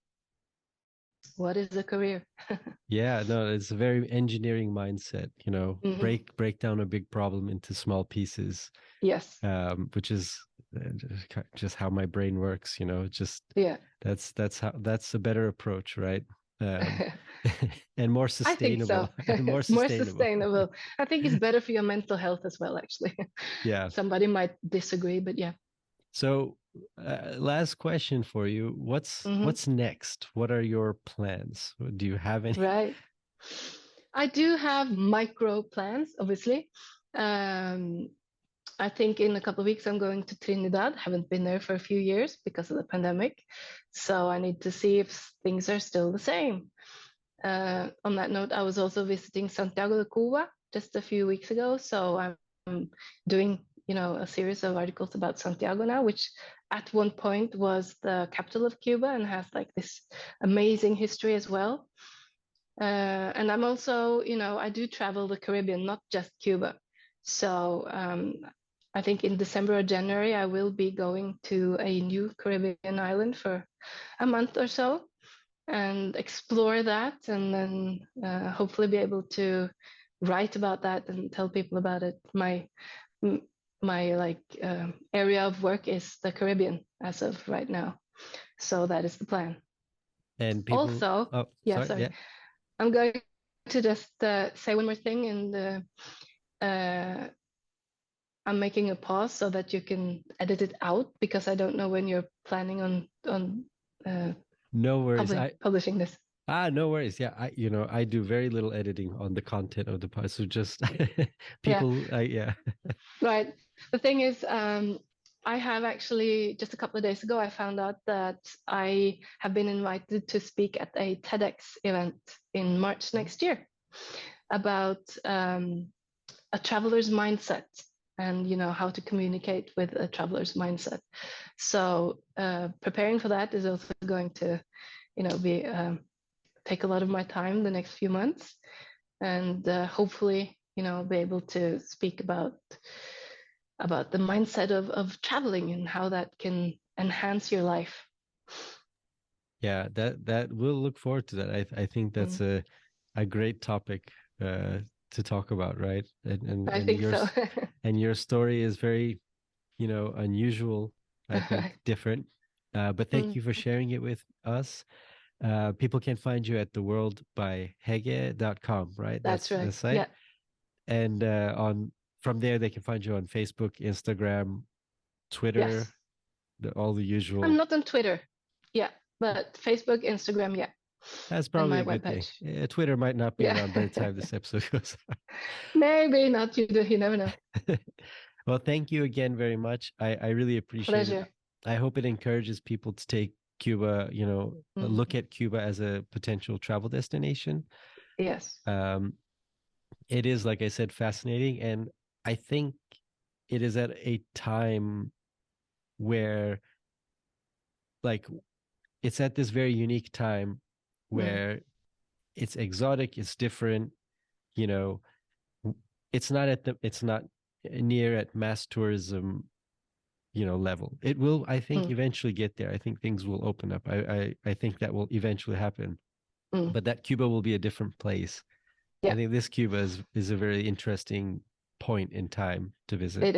What is a career? Yeah, no, it's a very engineering mindset, break down a big problem into small pieces. Yes. Which is just how my brain works, just yeah. That's a better approach, right? And more sustainable. I think so. More sustainable. I think it's better for your mental health as well, actually. Yeah. Somebody might disagree, but yeah. So last question for you. What's next? What are your plans? Do you have any? Right. I do have micro plans, obviously. I think in a couple of weeks I'm going to Trinidad. Haven't been there for a few years because of the pandemic. So I need to see if things are still the same. On that note, I was also visiting Santiago de Cuba just a few weeks ago. So I'm doing, a series of articles about Santiago now, which at one point was the capital of Cuba and has like this amazing history as well. And I'm also, I do travel the Caribbean, not just Cuba. So I think in December or January, I will be going to a new Caribbean island for a month or so and explore that, and then hopefully be able to write about that and tell people about it. My area of work is the Caribbean as of right now, so that is the plan. And people also, sorry. Yeah. I'm going to just say one more thing, and I'm making a pause so that you can edit it out, because I don't know when you're planning on no worries. publishing this. No worries. Yeah, I do very little editing on the content of the post, so just people. Yeah. Right. The thing is, I have actually just a couple of days ago, I found out that I have been invited to speak at a TEDx event in March next year about a traveler's mindset and how to communicate with a traveler's mindset. So preparing for that is also going to be take a lot of my time the next few months, and hopefully be able to speak about the mindset of traveling and how that can enhance your life. Yeah, that we'll look forward to that. I think that's a great topic to talk about, right? And I think so. And your story is very, unusual, I think, different. But thank you for sharing it with us. People can find you at theworldbyhege.com, right? That's right. The site. Yeah. And from there they can find you on Facebook, Instagram, Twitter, yes. all the usual. I'm not on Twitter. Yeah, but Facebook, Instagram, yeah. That's probably a good thing. Twitter might not be around by the time this episode goes out. Maybe not. You never know. Well, thank you again very much. I really appreciate it. I hope it encourages people to take Cuba, look at Cuba as a potential travel destination. Yes. It is, like I said, fascinating. And I think it is at a time where, like, it's at this very unique time where it's exotic, it's different, it's not near at mass tourism level. It will, I think, Mm. eventually get there. I think things will open up. I think that will eventually happen. Mm. But that Cuba will be a different place. Yeah. I think this Cuba is a very interesting point in time to visit. It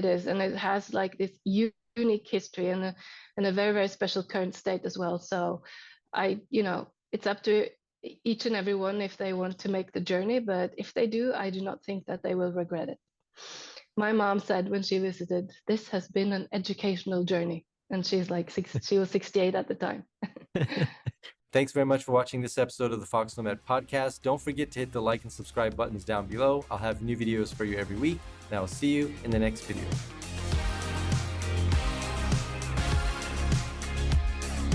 is, and it has like this unique history and a very, very special current state as well. So it's up to each and every one if they want to make the journey, but if they do, I do not think that they will regret it. My mom said when she visited, this has been an educational journey, and she's like she was 68 at the time. Thanks very much for watching this episode of the foXnoMad podcast. Don't forget to hit the like and subscribe buttons down below. I'll have new videos for you every week, and I will see you in the next video.